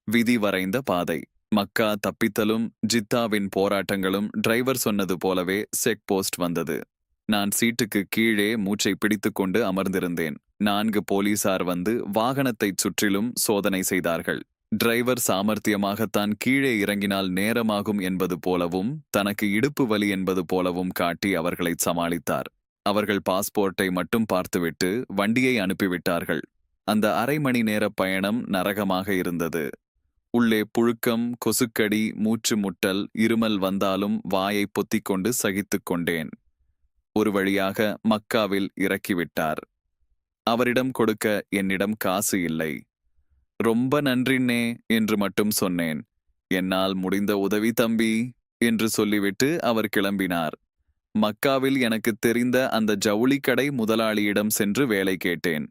விதி வரைந்த பாதை. மக்கா தப்பித்தலும் ஜித்தாவின் போராட்டங்களும் டிரைவர் சொன்னது போலவே செக் போஸ்ட் வந்தது. நான் சீட்டுக்கு கீழே மூச்சை பிடித்துக்கொண்டு அமர்ந்திருந்தேன். 4 போலீசார் வந்து வாகனத்தைச் சுற்றிலும் சோதனை செய்தார்கள். டிரைவர் சாமர்த்தியமாகத்தான் கீழே இறங்கினால் நேரமாகும் என்பது போலவும் தனக்கு இடுப்பு வலி என்பது போலவும் காட்டி அவர்களை சமாளித்தார். அவர்கள் பாஸ்போர்ட்டை மட்டும் பார்த்துவிட்டு வண்டியை அனுப்பிவிட்டார்கள். அந்த அரை மணி நேர பயணம் நரகமாக இருந்தது. உள்ளே புழுக்கம், கொசுக்கடி, மூச்சு முட்டல், இருமல் வந்தாலும் வாயை பொத்திக்கொண்டு சகித்துக் கொண்டேன். ஒரு வழியாக மக்காவில் இறக்கிவிட்டார். அவரிடம் கொடுக்க என்னிடம் காசு இல்லை. ரொம்ப நன்றிண்ணே என்று மட்டும் சொன்னேன். என்னால் முடிந்த உதவி தம்பி என்று சொல்லிவிட்டு அவர் கிளம்பினார். மக்காவில் எனக்கு தெரிந்த அந்த ஜவுளி கடை முதலாளியிடம் சென்று வேலை கேட்டேன்.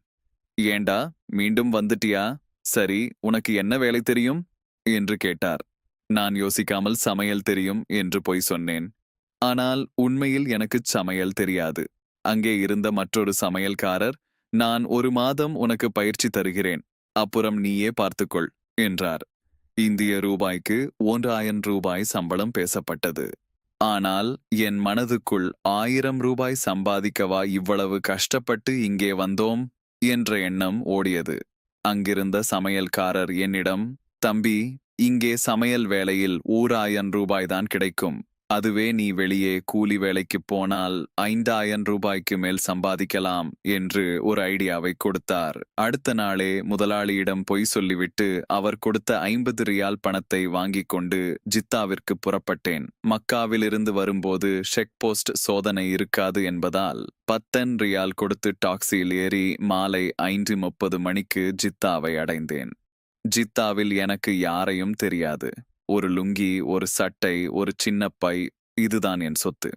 ஏண்டா மீண்டும் வந்துட்டியா? சரி, உனக்கு என்ன வேலை தெரியும் என்று கேட்டார். நான் யோசிக்காமல் சமையல் தெரியும் என்று பொய் சொன்னேன். ஆனால் உண்மையில் எனக்குச் சமையல் தெரியாது. அங்கே இருந்த மற்றொரு சமையல்காரர், நான் 1 மாதம் உனக்கு பயிற்சி தருகிறேன், அப்புறம் நீயே பார்த்துக்கொள் என்றார். இந்திய ரூபாய்க்கு 1000 ரூபாய் சம்பளம் பேசப்பட்டது. ஆனால் என் மனதுக்குள் 1000 ரூபாய் சம்பாதிக்கவா இவ்வளவு கஷ்டப்பட்டு இங்கே வந்தோம் என்ற எண்ணம் ஓடியது. அங்கிருந்த சமையல்காரர் என்னிடம், தம்பி, இங்கே சமையல் வேலையில் 1000 ரூபாய்தான் கிடைக்கும். அதுவே நீ வெளியே கூலி வேலைக்குப் போனால் 5000 ரூபாய்க்கு மேல் சம்பாதிக்கலாம் என்று ஒரு ஐடியாவை கொடுத்தார். அடுத்த நாளே முதலாளியிடம் பொய் சொல்லிவிட்டு அவர் கொடுத்த 50 ரியால் பணத்தை வாங்கிக் கொண்டு ஜித்தாவிற்கு புறப்பட்டேன். மக்காவிலிருந்து வரும்போது செக் போஸ்ட் சோதனை இருக்காது என்பதால் 10 ரியால் கொடுத்து டாக்ஸியில் ஏறி மாலை 5:30 மணிக்கு ஜித்தாவை அடைந்தேன். ஜித்தாவில் எனக்கு யாரையும் தெரியாது. ஒரு லுங்கி, ஒரு சட்டை, ஒரு சின்ன பை, இதுதான் என் சொத்து.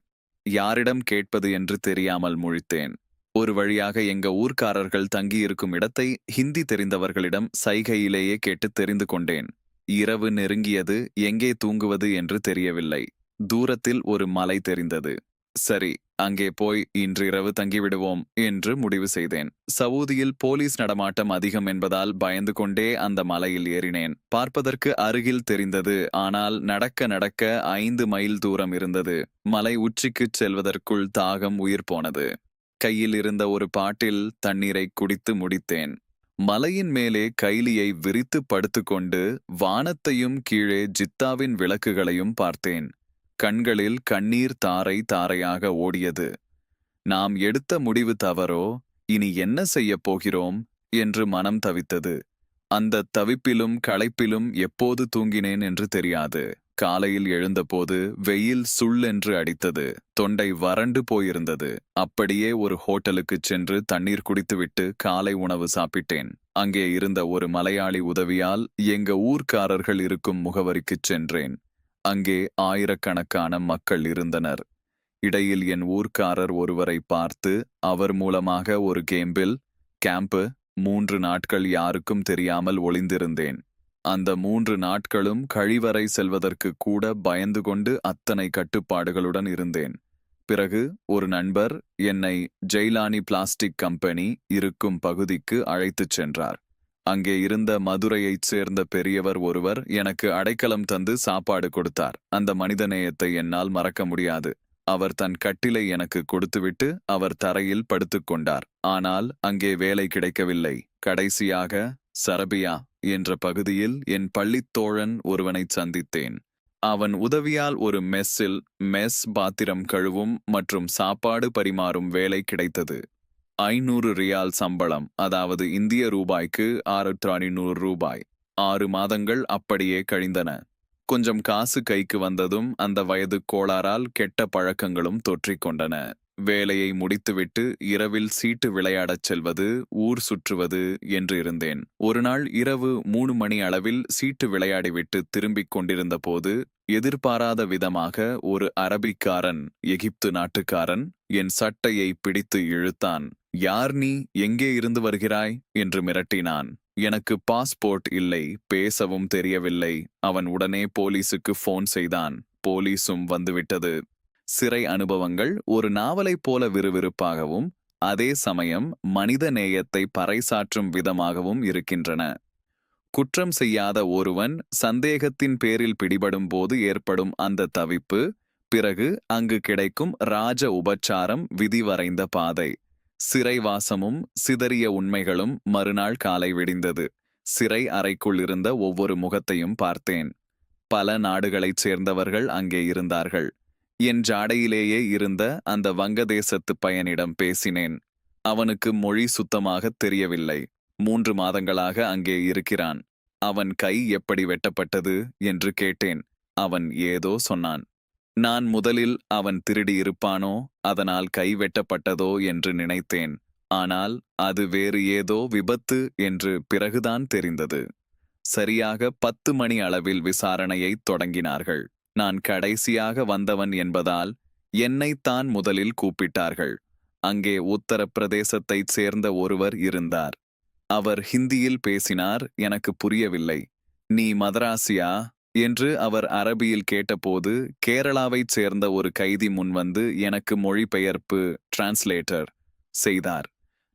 யாரிடம் கேட்பது என்று தெரியாமல் முழித்தேன். ஒரு வழியாக எங்க ஊர்க்காரர்கள் தங்கியிருக்கும் இடத்தை ஹிந்தி தெரிந்தவர்களிடம் சைகையிலேயே கேட்டு தெரிந்து கொண்டேன். இரவு நெருங்கியது, எங்கே தூங்குவது என்று தெரியவில்லை. தூரத்தில் ஒரு மலை தெரிந்தது. சரி, அங்கே போய் இன்றிரவு தங்கிவிடுவோம் என்று முடிவு செய்தேன். சவூதியில் போலீஸ் நடமாட்டம் அதிகம் என்பதால் பயந்து கொண்டே அந்த மலையில் ஏறினேன். பார்ப்பதற்கு அருகில் தெரிந்தது, ஆனால் நடக்க நடக்க 5 மைல் தூரம் இருந்தது. மலை உச்சிக்குச் செல்வதற்குள் தாகம் உயிர் போனது. கையில் இருந்த ஒரு பாட்டில் தண்ணீரை குடித்து முடித்தேன். மலையின் மேலே கைலியை விரித்து படுத்துக்கொண்டு வானத்தையும் கீழே ஜித்தாவின் விளக்குகளையும் பார்த்தேன். கண்களில் கண்ணீர் தாரை தாரையாக ஓடியது. நாம் எடுத்த முடிவு தவறோ? இனி என்ன செய்யப் போகிறோம் என்று மனம் தவித்தது. அந்த தவிப்பிலும் களைப்பிலும் எப்போது தூங்கினேன் என்று தெரியாது. காலையில் எழுந்தபோது வெயில் சுள்ளென்று அடித்தது. தொண்டை வறண்டு போயிருந்தது. அப்படியே ஒரு ஹோட்டலுக்குச் சென்று தண்ணீர் குடித்துவிட்டு காலை உணவு சாப்பிட்டேன். அங்கே இருந்த ஒரு மலையாளி உதவியால் எங்க ஊர்க்காரர்கள் இருக்கும் முகவரிக்குச் சென்றேன். அங்கே ஆயிரக்கணக்கான மக்கள் இருந்தனர். இடையில் என் ஊர்க்காரர் ஒருவரை பார்த்து அவர் மூலமாக ஒரு கேம்பு 3 நாட்கள் யாருக்கும் தெரியாமல் ஒளிந்திருந்தேன். அந்த 3 நாட்களும் கழிவறை செல்வதற்கு கூட பயந்து கொண்டு அத்தனை கட்டுப்பாடுகளுடன் இருந்தேன். பிறகு ஒரு நண்பர் என்னை ஜெய்லானி பிளாஸ்டிக் கம்பெனி இருக்கும் பகுதிக்கு அழைத்துச் சென்றார். அங்கே இருந்த மதுரையைச் சேர்ந்த பெரியவர் ஒருவர் எனக்கு அடைக்கலம் தந்து சாப்பாடு கொடுத்தார். அந்த மனிதநேயத்தை என்னால் மறக்க முடியாது. அவர் தன் கட்டிலை எனக்கு கொடுத்துவிட்டு அவர் தரையில் படுத்துக்கொண்டார். ஆனால் அங்கே வேலை கிடைக்கவில்லை. கடைசியாக சரபியா என்ற பகுதியில் என் பள்ளித் தோழன் ஒருவனைச் சந்தித்தேன். அவன் உதவியால் ஒரு மெஸ் பாத்திரம் கழுவும் மற்றும் சாப்பாடு பரிமாறும் வேலை கிடைத்தது. 500 ரியால் சம்பளம், அதாவது இந்திய ரூபாய்க்கு 6500 ரூபாய். 6 மாதங்கள் அப்படியே கழிந்தன. கொஞ்சம் காசு கைக்கு வந்ததும் அந்த வயது கோளாறால் கெட்ட பழக்கங்களும் தொற்றிக்கொண்டன. வேலையை முடித்துவிட்டு இரவில் சீட்டு விளையாடச் செல்வது, ஊர் சுற்றுவது என்று இருந்தேன். ஒரு நாள் இரவு 3 மணி அளவில் சீட்டு விளையாடிவிட்டு திரும்பிக் கொண்டிருந்த போது எதிர்பாராத விதமாக ஒரு அரபிக்காரன், எகிப்து நாட்டுக்காரன், என் சட்டையை பிடித்து இழுத்தான். யார் நீ? எங்கே இருந்து வருகிறாய் என்று மிரட்டினான். எனக்கு பாஸ்போர்ட் இல்லை, பேசவும் தெரியவில்லை. அவன் உடனே போலீசுக்கு போன் செய்தான். போலீசும் வந்துவிட்டது. சிறை அனுபவங்கள் ஒரு நாவலைப் போல விறுவிறுப்பாகவும் அதே சமயம் மனித நேயத்தை பறைசாற்றும் விதமாகவும் இருக்கின்றன. குற்றம் செய்யாத ஒருவன் சந்தேகத்தின் பேரில் பிடிபடும் போது ஏற்படும் அந்த தவிப்பு, பிறகு அங்கு கிடைக்கும் ராஜ உபச்சாரம், விதி வரைந்த பாதை. சிறைவாசமும் சிதறிய உண்மைகளும். மறுநாள் காலை விடிந்தது. சிறை அறைக்குள் இருந்த ஒவ்வொரு முகத்தையும் பார்த்தேன். பல நாடுகளைச் சேர்ந்தவர்கள் அங்கே இருந்தார்கள். என் ஜாடையிலேயே இருந்த அந்த வங்கதேசத்து பையனிடம் பேசினேன். அவனுக்கு மொழி சுத்தமாகத் தெரியவில்லை. 3 மாதங்களாக அங்கே இருக்கிறான். அவன் கை எப்படி வெட்டப்பட்டது என்று கேட்டேன். அவன் ஏதோ சொன்னான். நான் முதலில் அவன் திருடி இருப்பானோ, அதனால் கை வெட்டப்பட்டதோ என்று நினைத்தேன். ஆனால் அது வேறு ஏதோ விபத்து என்று பிறகுதான் தெரிந்தது. சரியாக 10 மணி அளவில் விசாரணையைத் தொடங்கினார்கள். நான் கடைசியாக வந்தவன் என்பதால் என்னைத்தான் முதலில் கூப்பிட்டார்கள். அங்கே உத்தரப்பிரதேசத்தைச் சேர்ந்த ஒருவர் இருந்தார். அவர் ஹிந்தியில் பேசினார். எனக்கு புரியவில்லை. நீ மதராசியா என்று அவர் அரபியில் கேட்டபோது, கேரளாவைச் சேர்ந்த ஒரு கைதி முன்வந்து எனக்கு மொழிபெயர்ப்பு டிரான்ஸ்லேட்டர் செய்தார்.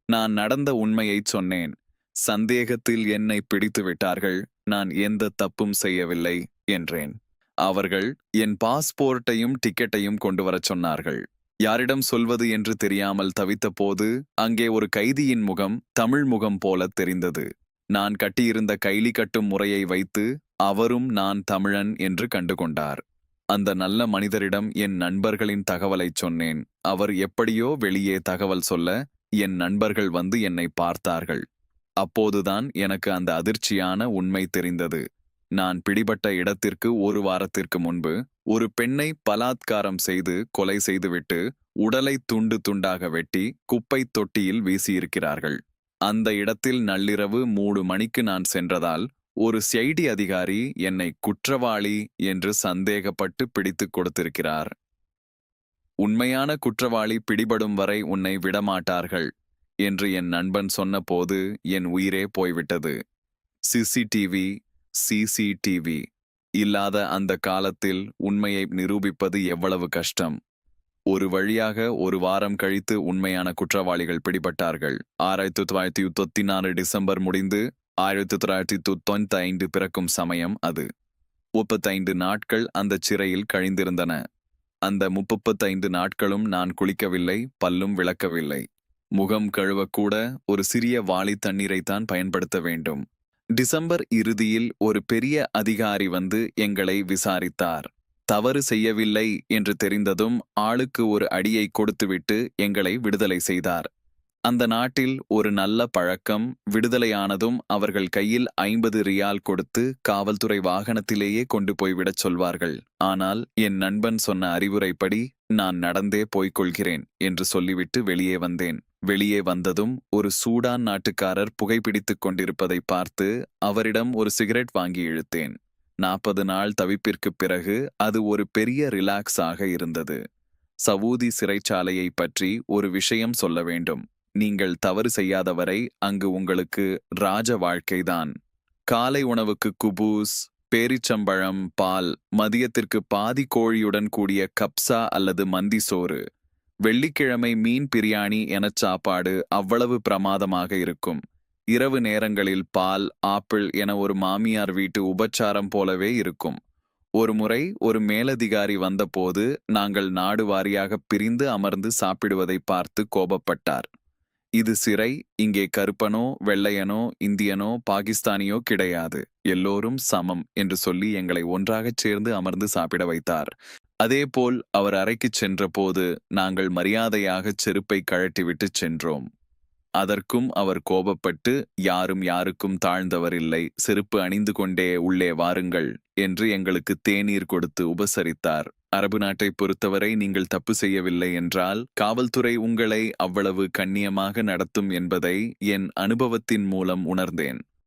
நான் நடந்த உண்மையைச் சொன்னேன். சந்தேகத்தில் என்னை பிடித்து விட்டார்கள். நான் எந்த தப்பும் செய்யவில்லை என்றேன். அவர்கள் என் பாஸ்போர்ட்டையும் டிக்கெட்டையும் கொண்டு வரச் சொன்னார்கள். யாரிடம் சொல்வது என்று தெரியாமல் தவித்தபோது அங்கே ஒரு கைதியின் முகம் தமிழ் முகம் போல தெரிந்தது. நான் கட்டியிருந்த கைலி கட்டும் முறையை வைத்து அவரும் நான் தமிழன் என்று கண்டுகொண்டார். அந்த நல்ல மனிதரிடம் என் நண்பர்களின் தகவலைச் சொன்னேன். அவர் எப்படியோ வெளியே தகவல் சொல்ல என் நண்பர்கள் வந்து என்னை பார்த்தார்கள். அப்போதுதான் எனக்கு அந்த அதிர்ச்சியான உண்மை தெரிந்தது. நான் பிடிபட்ட இடத்திற்கு 1 வாரத்திற்கு முன்பு ஒரு பெண்ணை பலாத்காரம் செய்து கொலை செய்துவிட்டு உடலை துண்டு துண்டாக வெட்டி குப்பைத் தொட்டியில் வீசியிருக்கிறார்கள். அந்த இடத்தில் நள்ளிரவு 3 மணிக்கு நான் சென்றதால் ஒரு சிஐடி அதிகாரி என்னை குற்றவாளி என்று சந்தேகப்பட்டு பிடித்துக் கொடுத்திருக்கிறார். உண்மையான குற்றவாளி பிடிபடும் வரை உன்னை விடமாட்டார்கள் என்று என் நண்பன் சொன்னபோது என் உயிரே போய்விட்டது. சிசிடிவி இல்லாத அந்த காலத்தில் உண்மையை நிரூபிப்பது எவ்வளவு கஷ்டம். ஒரு வழியாக 1 வாரம் கழித்து உண்மையான குற்றவாளிகள் பிடிபட்டார்கள். 1994 டிசம்பர் முடிந்து 1995 பிறக்கும் சமயம் அது. 35 நாட்கள் அந்தச் சிறையில் கழிந்திருந்தன. அந்த 35 நாட்களும் நான் குளிக்கவில்லை, பல்லும் விளக்கவில்லை. முகம் கழுவக்கூட ஒரு சிறிய வாளி தண்ணீரைத்தான் பயன்படுத்த வேண்டும். டிசம்பர் இறுதியில் ஒரு பெரிய அதிகாரி வந்து எங்களை விசாரித்தார். தவறு செய்யவில்லை என்று தெரிந்ததும் ஆளுக்கு ஒரு அடியை கொடுத்துவிட்டு எங்களை விடுதலை செய்தார். அந்த நாட்டில் ஒரு நல்ல பழக்கம், விடுதலையானதும் அவர்கள் கையில் 50 ரியால் கொடுத்து காவல்துறை வாகனத்திலேயே கொண்டு போய்விடச் சொல்வார்கள். ஆனால் என் நண்பன் சொன்ன அறிவுரைப்படி நான் நடந்தே போய்க்கொள்கிறேன் என்று சொல்லிவிட்டு வெளியே வந்தேன். வெளியே வந்ததும் ஒரு சூடான் நாட்டுக்காரர் புகைப்பிடித்துக் கொண்டிருப்பதை பார்த்து அவரிடம் ஒரு சிகரெட் வாங்கி இழுத்தேன். 40 நாள் தவிப்பிற்குப் பிறகு அது ஒரு பெரிய ரிலாக்ஸ் ஆக இருந்தது. சவூதி சிறைச்சாலையை பற்றி ஒரு விஷயம் சொல்ல வேண்டும். நீங்கள் தவறு செய்யாதவரை அங்கு உங்களுக்கு ராஜ வாழ்க்கைதான். காலை உணவுக்கு குபூஸ், பேரிச்சம்பழம், பால், மதியத்திற்கு பாதி கோழியுடன் கூடிய கப்சா அல்லது மந்தி சோறு, வெள்ளிக்கிழமை மீன் பிரியாணி எனச் சாப்பாடு அவ்வளவு பிரமாதமாக இருக்கும். இரவு நேரங்களில் பால், ஆப்பிள் என ஒரு மாமியார் வீட்டு உபச்சாரம் போலவே இருக்கும். ஒருமுறை ஒரு மேலதிகாரி வந்தபோது நாங்கள் நாடு வாரியாக பிரிந்து அமர்ந்து சாப்பிடுவதை பார்த்து கோபப்பட்டார். இது சிறை, இங்கே கருப்பனோ வெள்ளையனோ இந்தியனோ பாகிஸ்தானியோ கிடையாது, எல்லோரும் சமம் என்று சொல்லி எங்களை ஒன்றாகச் சேர்ந்து அமர்ந்து சாப்பிட வைத்தார். அதேபோல் அவர் அறைக்குச் சென்றபோது நாங்கள் மரியாதையாகச் செருப்பை கழட்டிவிட்டுச் சென்றோம். அதற்கும் அவர் கோபப்பட்டு, யாரும் யாருக்கும் தாழ்ந்தவர் இல்லை, செருப்பு அணிந்து கொண்டே உள்ளே வாருங்கள் என்று எங்களுக்கு தேநீர் கொடுத்து உபசரித்தார். அரபு நாட்டை பொறுத்தவரை நீங்கள் தப்பு செய்யவில்லை என்றால் காவல்துறை உங்களை அவ்வளவு கண்ணியமாக நடத்தும் என்பதை என் அனுபவத்தின் மூலம் உணர்ந்தேன்.